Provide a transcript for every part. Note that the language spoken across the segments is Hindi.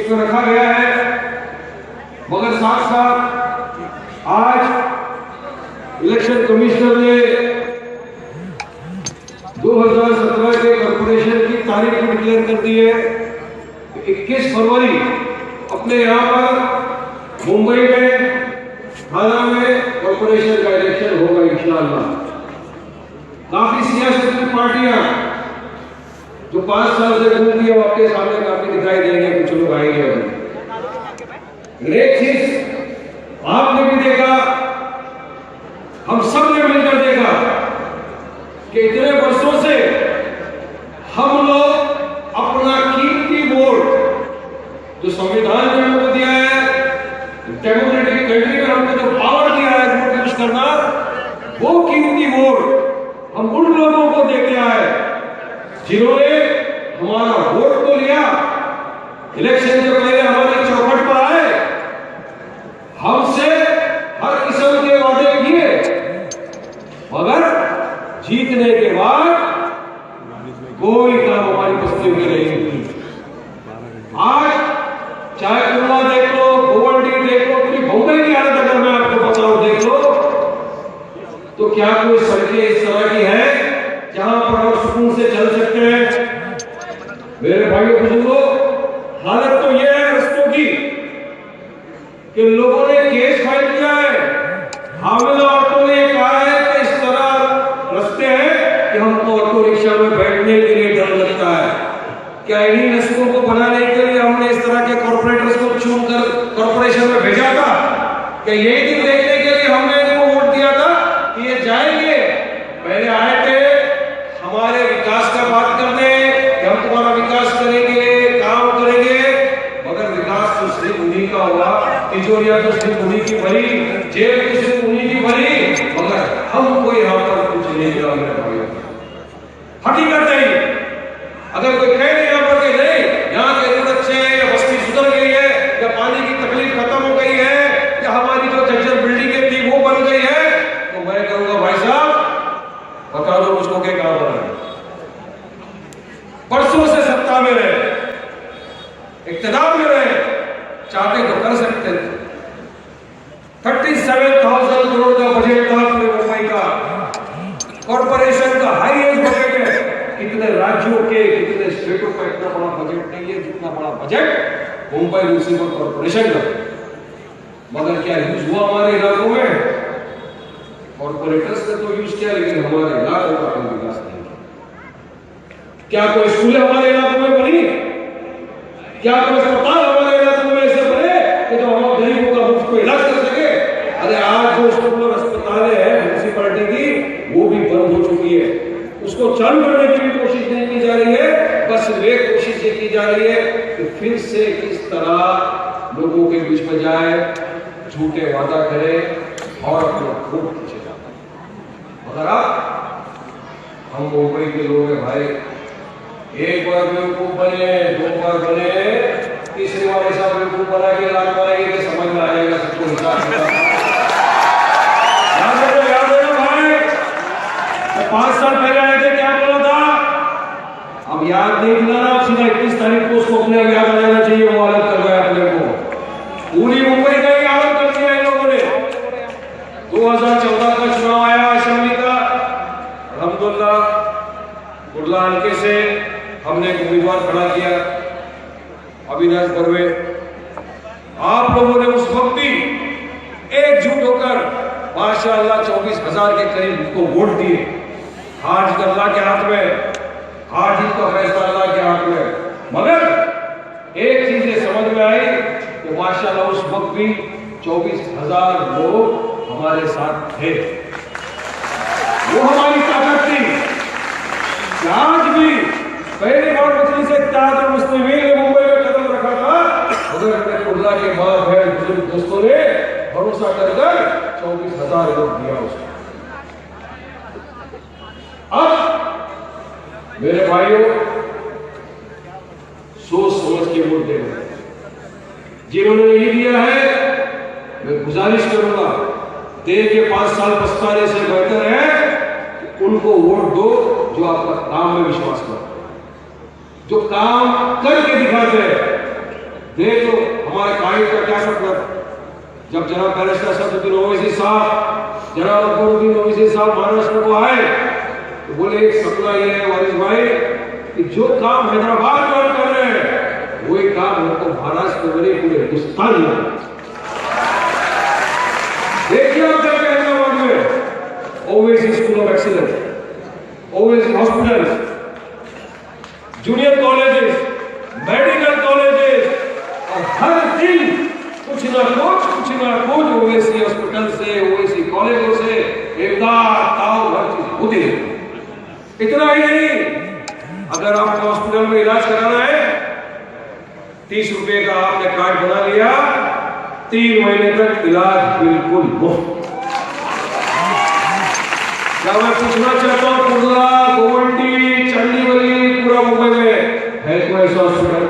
उसको रखा गया है। मगर साथ साथ आज इलेक्शन कमिश्नर ने 2017 के कॉर्पोरेशन की तारीख को डिक्लेयर कर दी है। 21 फरवरी अपने यहाँ पर मुंबई में थाना में कॉर्पोरेशन का इलेक्शन होगा इंशाअल्लाह। काफी सियासती पार्टियां जो 5 साल से घूम रही है आपके सामने काफी दिखाई देंगे, कुछ लोग आएंगे। एक चीज आपने भी देखा, हम सब ने मिलकर देखा कि इतने वर्षों से हम लोग अपना कीमती वोट जो संविधान ने हमको दिया है, डेमोक्रेटिक कंट्री में हमको जो पावर दिया है वोट यूज करना, वो कीमती वोट हम उन लोगों को देते आए जिन्होंने हमारा वोट तो लिया, इलेक्शन से पहले हमारे चौखट पर आए, हमसे हर किस्म के वादे किए, मगर जीतने के बाद कोई काम हमारी बस्तियों में नहीं हुई। आज चाहे कुल्ला देख लो, गोवंडी देख लो, पूरी बम्बई की हालत अगर मैं आपको बताऊं देख लो, तो क्या कोई सड़कें इस तरह की है जहां पर हम सुकून से चल सकते हैं? मेरे भाइयों बुजुर्गों, हालत तो यह है रस्तों की कि लोगों ने केस फाइल किया है, हामिला ऑटो ने कहा है कि इस तरह रास्ते हैं कि हमको ऑटो रिक्शा में बैठने के लिए डर लगता है। क्या इन्हीं रास्तों को बनाने के लिए हमने इस तरह के कॉर्पोरेटर्स को चुनकर कॉर्पोरेशन में भेजा था? क्या यही दिन देखने के लिए हमने इनको वोट दिया था कि ये जाएंगे? पहले आए थे हमारे विकास का बात करने कि हम तुम्हारा विकास करेंगे, काम करेंगे, मगर विकास तो सिर्फ उन्हीं का हुआ, तिजोरियां तो सिर्फ उन्हीं की भरी, जेल तो सिर्फ उन्हीं की भरी, मगर हमको यहाँ पर कुछ नहीं मिला। मेरे भाइयों, हकीकत नहीं। अगर कोई कहे यहाँ पर कि नहीं यहाँ के रोड अच्छे हैं, या बस्ती सुधर गई है, या पानी की तकलीफ खत्म हो गई है, या हमारी जो जर्जर बिल्डिंगें थी वो बन गई है, तो मैं कहूंगा भाई साहब बता दो मुझको के कहां बना है। परसों से सत्ता में रहे, इक्तिदार में रहे, चाहते तो कर सकते थे। 37,000 करोड़ का बजट था पूरे मुंबई का, कॉर्पोरेशन का हाईएस्ट बजट है। कितने राज्यों के, कितने स्टेटों का इतना बड़ा बजट नहीं है जितना बड़ा बजट मुंबई म्युनिसिपल कॉर्पोरेशन का। मगर क्या यूज हुआ हमारे इलाकों में? कॉर्पोरेटर्स ने तो यूज किया, लेकिन हमारे इलाकों का कोई विकास नहीं किया। क्या कोई स्कूल हमारे इलाकों में बनी? क्या कोई अस्पताल हमारे इलाकों में ऐसे बने कि जो हम गरीबों का मुफ्त को इलाज कर सके? अरे आज जो स्कूल और अस्पताल है म्युनिसिपैलिटी की, वो भी बंद हो चुकी है। उसको चालू करने की भी कोशिश नहीं की जा रही है, बस वे कोशिश ये की जा रही है कि फिर से किस तरह लोगों के बीच में जाए, झूठे वादा करे और अपना वोट खींचे जाए। मगर हम मुंबई के लोग हैं भाई, एक बार बेवकूफ बने, 2 बार बने, तीसरी बार ऐसा बेवकूफ बना के लाल मारेंगे कि समझ में आ जाएगा सबको हिसाब। याद है ना भाई, 5 साल पहले आए थे, क्या बोला था? अब याद नहीं दिलाना, सीधा 21 तारीख को उसको अपने याद आ जाना चाहिए। वो हालत कर गया अपने को, पूरी मुंबई का ही हालत कर दिया इन लोगों ने। 2014 का चुनाव आया असेंबली का, अल्हम्दुलिल्लाह कुर्ला हल्के से हमने एक उम्मीदवार खड़ा किया, अविनाश बर्वे। आप लोगों ने उस वक्त भी एकजुट होकर माशाअल्लाह 24,000 के करीब उसको वोट दिए। हार जीत अल्लाह के हाथ में, हार जीत का फैसला अल्लाह के हाथ में। मगर एक चीज ये समझ में आई कि माशाअल्लाह उस वक्त भी 24,000 लोग हमारे साथ थे। वो हमारी ताकत थी। आज भी पहली बार मुस्लिम से इत्तेहाद मुस्लिमीन ने मुंबई में कदम रखा था, उधर हमने कुर्ला के मां बहन बुजुर्ग दोस्तों ने भरोसा कर 24,000 वोट दिया उसको। अब मेरे भाइयों, सोच समझ के वोट देना। जिन्होंने नहीं दिया है, मैं गुजारिश करूंगा, दे के 5 साल पछताने से बेहतर है उनको वोट दो जो आपका काम में विश्वास करते हैं, जो काम करके दिखाते हैं। देख लो हमारे कायद का क्या सपना था। जब जनाब बैरिस्टर असदुद्दीन ओवैसी साहब, जनाब अकबरुद्दीन ओवैसी साहब महाराष्ट्र को आए तो बोले एक सपना ये है वारिस भाई कि जो काम हैदराबाद में हम कर रहे हैं वही काम हमको महाराष्ट्र में बने पूरे हिंदुस्तान में। देखिए आप जब हैदराबाद में Owaisi school of excellence, Owaisi hospital, junior colleges, medical colleges, और हर दिन कुछ ना कुछ ओवैसी हॉस्पिटल से, ओवैसी कॉलेजों से इमदाद ताउन हर चीज होती है। इतना ही नहीं, अगर आपको हॉस्पिटल में इलाज कराना है 30 रुपए का आपने कार्ड बना लिया, 3 महीने तक इलाज बिल्कुल मुफ्त। क्या मैं पूछना चाहता हूं, कुर्ला, गोवंडी, चंडीवली, पूरा मुंबई में है कोई ऐसा हॉस्पिटल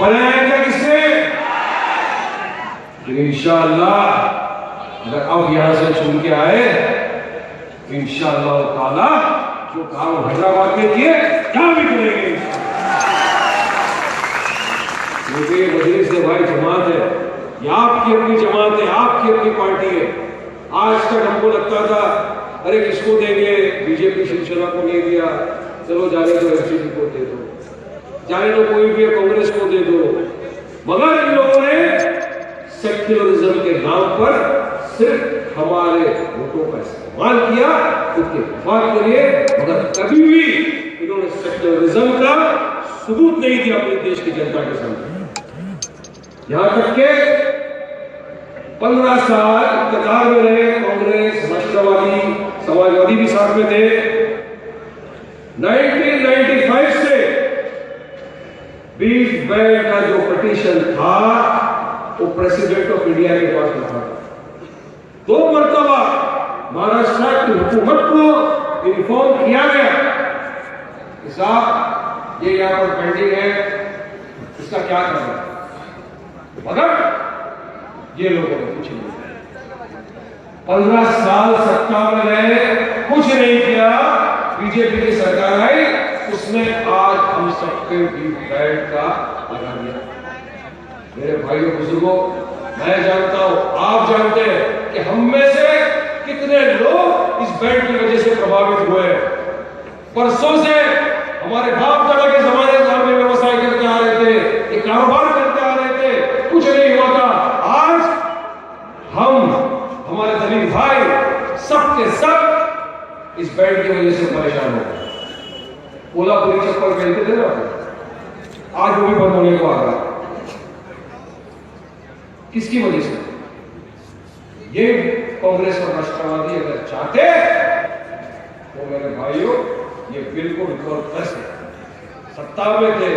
बनाया क्या किसने? इंशाअल्लाह अगर अब यहां से चुन के आए इंशाअल्लाह ताला जो काम हैदराबाद में किए क्या भी करेंगे। क्योंकि मजलिस से भाई जमात है, ये आपकी अपनी जमात है, आपकी अपनी पार्टी है। आज तक हमको लगता था अरे किसको देंगे, बीजेपी शिवसेना को नहीं दिया, चलो जाने दो, एनसीपी को दे दो, जाने दो कोई भी कांग्रेस को दे दो। मगर इन लोगों ने सेक्युलरिज्म के नाम पर सिर्फ हमारे वोटों का इस्तेमाल किया खुद के मफाद के लिए, मगर कभी भी इन्होंने सेक्युलरिज्म का सबूत नहीं दिया अपने देश की जनता के सामने। यहां तक के 15 साल इक़्तिदार में रहे कांग्रेस, राष्ट्रवादी, समाजवादी भी साथ में थे। 1995 से बीफ बैंक का जो पिटीशन था वो प्रेसिडेंट ऑफ इंडिया के पास रखा। 2 मरतबा महाराष्ट्र की हुकूमत को इन्फॉर्म किया गया कि साहब ये यहां पर पेंडिंग है, इसका क्या करना है, मगर ये लोगों ने कुछ नहीं किया। 15 साल सत्ता में रहे, कुछ नहीं किया। बीजेपी की सरकार आई, उसने आज हम सबके भी बैंक का लगा दिया। मेरे भाइयों बुजुर्गों, मैं जानता हूं, आप जानते हैं कि हम में से कितने लोग इस बैंक की वजह से प्रभावित हुए। परसों से हमारे बाप दादा के जमाने में व्यवसाय करते आ रहे थे, ये कारोबार करते आ रहे थे, कुछ नहीं हुआ था। आज हम, हमारे दलित भाई, सब के सब इस बैंक की वजह से परेशान हो गए। कोल्हापुरी चप्पल पहनते थे ना, आज वो भी बंद होने को आ रहा। किसकी वजह से? ये कांग्रेस और राष्ट्रवादी अगर चाहते तो मेरे भाइयों ये बिल्कुल रिकॉर्ड कर सकते। सत्ता में थे,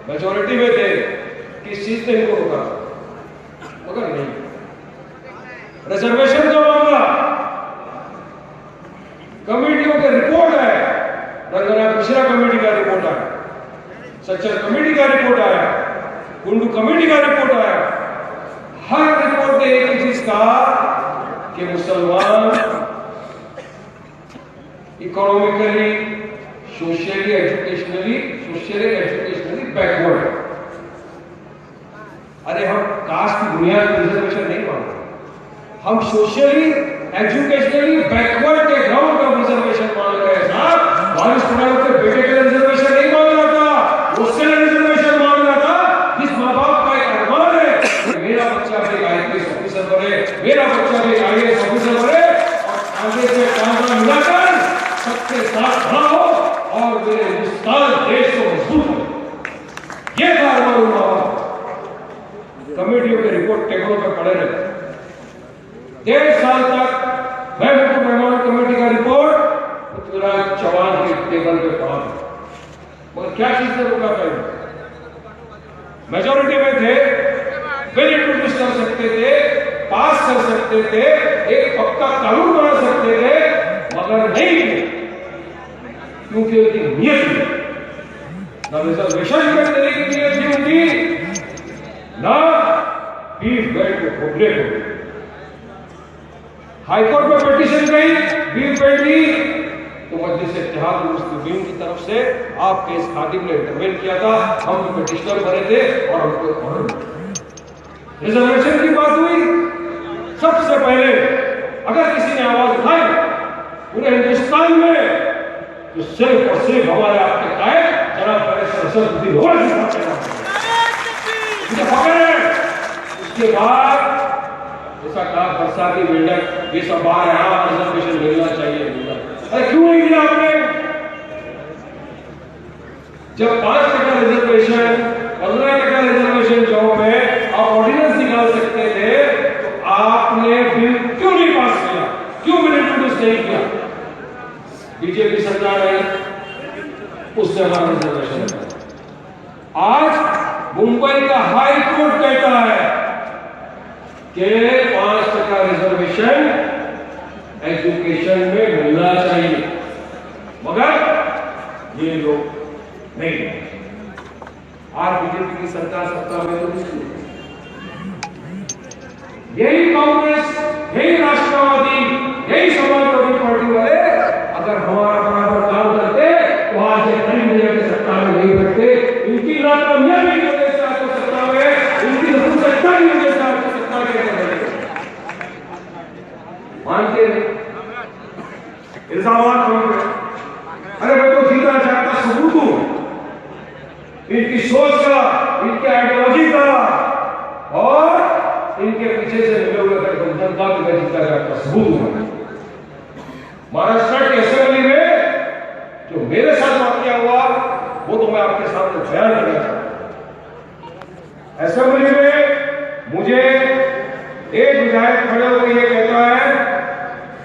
मेजॉरिटी में थे, किस चीज ने इनको रोका? मगर नहीं। रिजर्वेशन का मामला, कमेटियों के रिपोर्ट है, रंगनाथ मिश्रा कमेटी का रिपोर्ट आया, सच्चर कमेटी का रिपोर्ट आया, कुंडू कमेटी का रिपोर्ट आया। हर रिपोर्ट ने एक ही चीज कहा कि मुसलमान इकोनॉमिकली, सोशली एजुकेशनली बैकवर्ड। अरे हम कास्ट की बुनियाद पर रिजर्वेशन नहीं मांगते, हम सोशली एजुकेशनली बैकवर्ड के ग्राउंड पर रिजर्वेशन मांग रहे हैं। साहब वारिस खुराना के बेटे के रिजर्वेशन नहीं मांग रहा था, उसके लिए रिजर्वेशन मांग रहा था। जिस माँ बाप का एक अरमान है कि मेरा बच्चा भी आईपीएस ऑफिसर बने, मेरा बच्चा भी आईएएस ऑफिसर बने, और आगे से काम मिलाकर सबके साथ खड़ा हो और मेरे हिंदुस्तान देश को मजबूत हो, ये कारगर कमेटियों के रिपोर्ट टेबलों पर पड़े रहते। 1.5 साल तक महबूब रहमान कमेटी का रिपोर्ट पृथ्वीराज चौहान के टेबल पे पड़ा था, मगर क्या चीज से रोका था? मेजॉरिटी में थे, बिल इंट्रोड्यूस कर सकते थे, पास कर सकते थे, एक पक्का कानून बना सकते थे, मगर नहीं थे, क्योंकि उनकी नीयत थी ना रिजर्वेशन करने की नीयत थी उनकी, ना बीफ बैंक को भोगने को। हाईकोर्ट में पिटीशन गई, बीफ बैंक की तो मजलिस इत्तेहाद मुस्लिमीन की तरफ से आपके इस खादिम ने इंटरवेन किया था, हम पिटिशनर बने थे और हमको रिजर्वेशन की बात हुई। सबसे पहले अगर किसी ने आवाज उठाई पूरे हिंदुस्तान में तो सिर्फ और सिर्फ हमारे आपके कायद जनाब सरस्वती उसके बाद ऐसा कहा बरसाती बिल्डर ये सब बाहर यहाँ रिजर्वेशन मिलना चाहिए। अरे क्यों नहीं दिया आपने? जब 5% रिजर्वेशन 15% रिजर्वेशन जॉब में आप ऑर्डिनेंस निकाल सकते थे तो आपने बिल क्यों नहीं पास किया? क्यों बिल इंट्रोड्यूस नहीं किया? बीजेपी सरकार है उसने हमारा रिजर्वेशन निकाला। आज मुंबई का हाई कोर्ट कहता है कि 5% रिजर्वेशन एजुकेशन में मिलना चाहिए, मगर ये लोग नहीं। आज बीजेपी की सरकार सत्ता में तो नहीं। यही कांग्रेस, यही राष्ट्रवादी, यही समाजवादी पार्टी वाले अगर हमारा बराबर काम करते तो आज ये कई दुनिया की सत्ता में नहीं बैठते। इनकी नाकामयाबी की वजह से आपको सत्ता में, इनकी नपुंसकता की वजह से आपको सत्ता में मानते इल्जामात होंगे। अरे मैं तो जीता जागता सबूत हूं इनकी सोच का, इनकी आइडियोलॉजी का और इनके पीछे से लगे हुए जनता का जीता जागता सबूत हूं। महाराष्ट्र की असेंबली में जो मेरे साथ वाकया हुआ वो तो मैं आपके सामने बयान करना चाहता हूं। असेंबली में मुझे एक विधायक खड़े होकर ये कहता है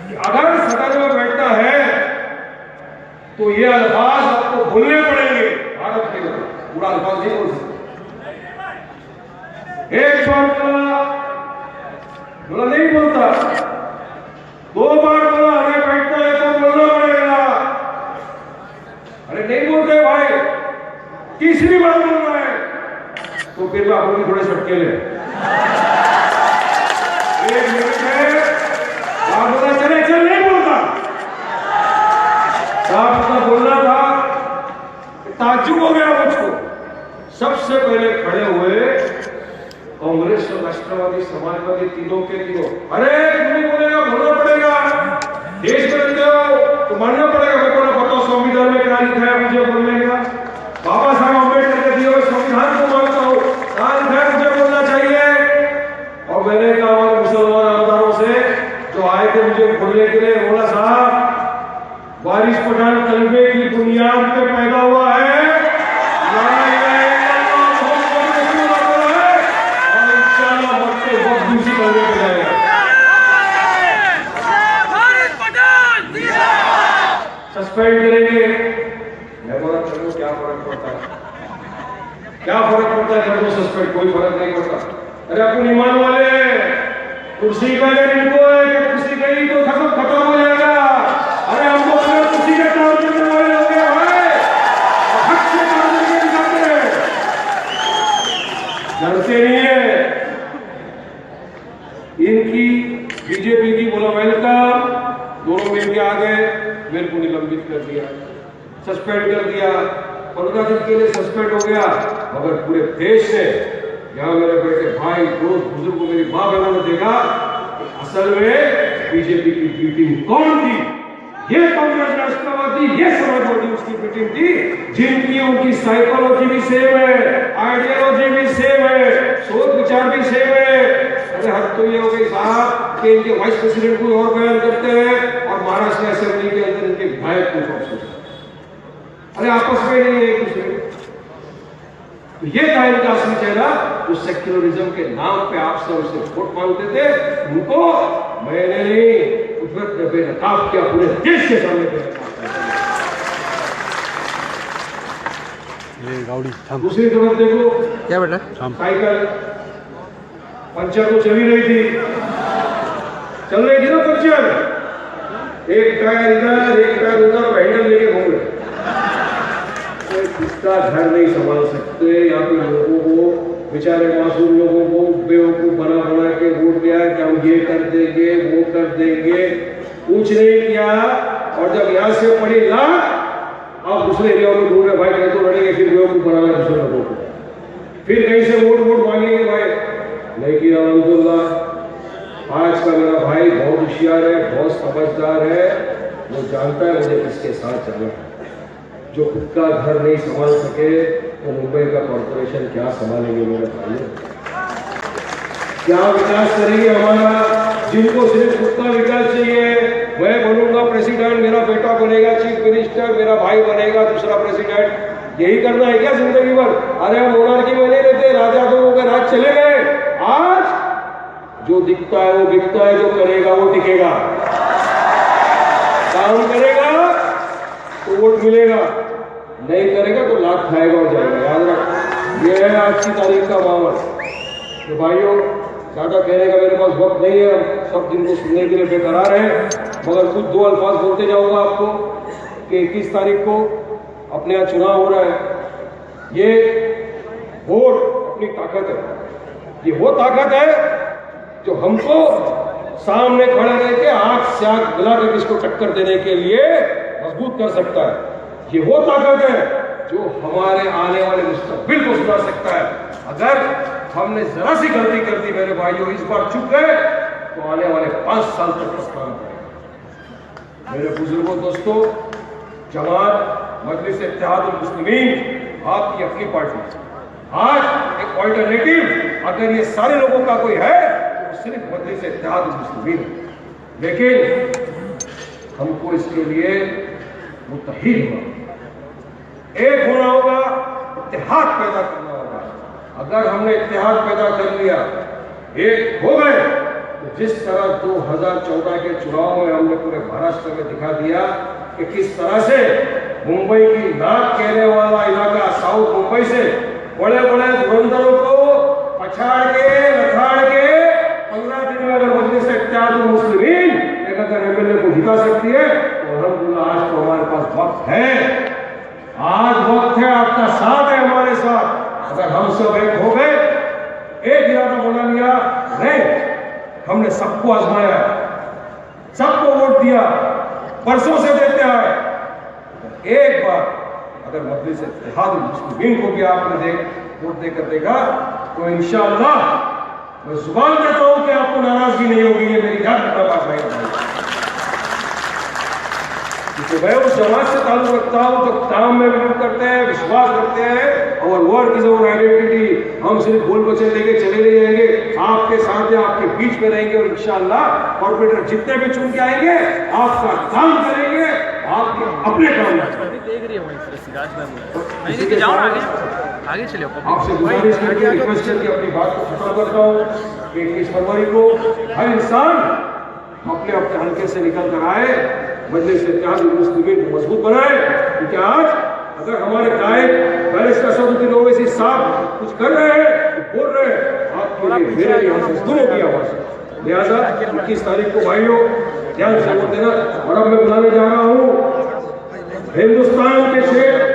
कि अगर सदन में बैठता है तो ये अल्फाज आपको बोलने पड़ेंगे। भारत के लोग पूरा अल्फाज नहीं बोल सकते। एक बार बोला नहीं बोलता, 2 बार बोला अरे बैठता है तो बोलना पड़ेगा। अरे नहीं बोलते भाई, तीसरी बार बोलना है तो फिर मैं आपको थोड़े झटके ले। एक मिनट में आप बोला चले चल नहीं बोलता साहब का बोलना था। ताज्जुब हो गया मुझको। सबसे पहले खड़े हुए कांग्रेस और राष्ट्रवादी समाजवादी तीनों के तीनों, अरे तुम नहीं बोलेगा, बोलना पड़ेगा, देश में रहते हो तो मानना पड़ेगा। मेरे को ना बताओ संविधान में क्या लिखा है मुझे बोलने का? बाबा साहब अम्बेडकर ने दिए हुए संविधान को मानता हूं, कहां लिखा है मुझे बोलना चाहिए। और मैंने कहा हमारे मुसलमान आमदारों से जो आए थे मुझे बोलने के लिए, बोला साहब वारिस पठान तलबे की बुनियाद पे पैदा हुआ है, और इंशाअल्लाह मरते वक्त दूसरी तलबे पे जाएगा। सस्पेंड करेंगे। मैं बोला चलो क्या फर्क पड़ता है, क्या फर्क पड़ता है, कर दो सस्पेंड, कोई फर्क नहीं पड़ता। अरे अपन ईमान वाले कुर्सी का अगर इनको है कि कुर्सी गई तो खत्म हो जाएगा। अरे हमको अपने कुर्सी के काम करने वाले हो गए भाई, हक से काम करके दिखाते हैं, डरते नहीं है। इनकी बीजेपी की बोला वेलकम, दोनों मिलकर आ गए, मेरे को निलंबित कर दिया, सस्पेंड कर दिया, 15 दिन के लिए सस्पेंड हो गया। मगर पूरे देश ने, यहाँ मेरे बेटे भाई दोस्त बुजुर्ग मेरी माँ बहनों ने देखा कि असल में बीजेपी की बी टीम कौन थी। ये कांग्रेस राष्ट्रवादी, ये समाजवादी उसकी बी टीम थी, जिनकी उनकी साइकोलॉजी भी सेम है, आइडियोलॉजी भी सेम है, सोच विचार भी सेम है। अरे हद तो ये हो गई साहब कि इनके वाइस प्रेसिडेंट को और बयान करते हैं और महाराष्ट्र असेंबली के अंदर इनके विधायक को सोचते। अरे आपस में नहीं है एक दूसरे। तो ये था इनका असली चेहरा, जो सेक्युलरिज्म के नाम पे आपसे उसे वोट मांगते थे। उनको मैंने नहीं, कुदरत ने बेनकाब किया, पूरे देश के सामने बेनकाब किया। दूसरी तरफ देखो क्या बेटा, साइकिल पंचर तो चली रही थी, चल रही थी ना पंचर, एक टायर इधर एक टायर उधर, हैंडल लेके घूम रहे। इसका घर नहीं संभाल सकते। यहाँ पे लोगों को, बेचारे मासूम लोगों को बेवकूफ बना बना के वोट दिया कि हम ये कर देंगे वो कर देंगे। कुछ नहीं किया, और जब यहाँ से पड़ी लात आप दूसरे एरिया में ढूंढ रहे भाई कहीं तो लड़ेंगे, फिर बेवकूफ बनाना दूसरे लोगों को, फिर कहीं से वोट मांगेंगे भाई। लेकिन अल्हम्दुलिल्लाह आज का मेरा भाई बहुत होशियार है, बहुत समझदार है, वो जानता है मुझे किसके साथ चलना है। जो खुद का घर नहीं संभाल सके तो मुंबई का कॉर्पोरेशन क्या संभालेंगे मेरे भाइयों, क्या विकास करेंगे हमारा। जिनको सिर्फ खुद का विकास चाहिए, मैं बनूंगा प्रेसिडेंट, मेरा बेटा बनेगा चीफ मिनिस्टर, मेरा भाई बनेगा दूसरा प्रेसिडेंट, यही करना है क्या जिंदगी भर? अरे हम मोनार्की में नहीं रहते, राजा तो के राज चले गए। आज जो दिखता है वो बिकता है, जो करेगा वो टिकेगा, काम करेगा तो वोट मिलेगा, नहीं करेगा तो लात खाएगा और जाएगा। याद रख, ये है आज की तारीख का मामला। तो भाइयों ज्यादा कहने का मेरे पास वक्त नहीं है, सब दिन को सुनने के लिए बेकरार है, मगर कुछ दो अल्फाज बोलते जाऊंगा आपको कि 21 तारीख को अपने यहाँ चुनाव हो रहा है। ये वोट अपनी ताकत है, ये वो ताकत है जो हमको सामने खड़े रह के आंख से आंख मिला कर इसको टक्कर देने के लिए मजबूत कर सकता है। ये वो ताकत है जो हमारे आने वाले मुस्तकबिल को सुधार सकता है। अगर हमने जरा सी गलती कर दी मेरे भाइयों, इस बार चुप गए तो आने वाले 5 साल तक पछताना पड़ेगा। मेरे बुजुर्गों, दोस्तों, जमात मजलिस इत्तेहादुल मुस्लिमीन आपकी अपनी पार्टी, आज एक ऑल्टरनेटिव अगर ये सारे लोगों का कोई है तो सिर्फ मजलिस इत्तेहादुल मुस्लिमीन है। लेकिन हमको इसके लिए मुत्तहिद होना, एक होना होगा, इत्तेहाद पैदा करना होगा। अगर हमने इत्तेहाद पैदा कर लिया, एक हो गए, तो जिस तरह 2014 के चुनाव में हमने पूरे महाराष्ट्र में दिखा दिया कि किस तरह से मुंबई की नाक कहने वाला इलाका साउथ मुंबई से बड़े बड़े धुरंधरों को पछाड़ के लखाड़ के 15 दिन में अगर मजलिस इत्तेहादुल मुस्लिमीन एक अगर एमएलए को जिता सकती है तो अल्हम्दुलिल्लाह आज तो हमारे पास वक्त है, आज वक्त है, आपका साथ है हमारे साथ। अगर हम सब एक हो गए, एक इरादा बना लिया, नहीं हमने सबको आजमाया, सबको वोट दिया, परसों से देते आए, एक बार अगर मजलिस इत्तेहादुल मुस्लिमीन को भी आपने वोट देकर देखा तो इंशाअल्लाह मैं जुबान देता हूं कि आपको नाराजगी नहीं होगी। ये मेरी याद रखना बात नहीं, क्योंकि मैं उस जमात से ताल्लुक रखता हूं जो काम में बिलीव करते हैं, विश्वास रखते हैं, और वर्क इज अवर आइडेंटिटी। हम सिर्फ बोल बच्चे लेके चले नहीं जाएंगे, आपके साथ या आपके बीच में रहेंगे और इंशाअल्लाह कॉर्पोरेटर जितने भी चुन के आएंगे आपका काम करेंगे, आपके अपने काम देख रही है आगे चलिए। आपसे गुजारिश करके रिक्वेस्ट करके अपनी बात को खत्म करता हूँ कि 21 फरवरी को हर इंसान अपने अपने हल्के से निकल कर आए, मजलिस इत्तेहादुल मुस्लिमीन को मजबूत बनाए। क्योंकि आज अगर हमारे कायद बैरिस्टर असदुद्दीन ओवैसी साहब कुछ कर रहे हैं, बोल रहे हैं, आपके लिए मेरे यहाँ से दोनों की आवाज है। लिहाजा 21 तारीख को भाइयों ध्यान से वोट देना। और अब मैं बुलाने जा रहा हूँ हिंदुस्तान के शेर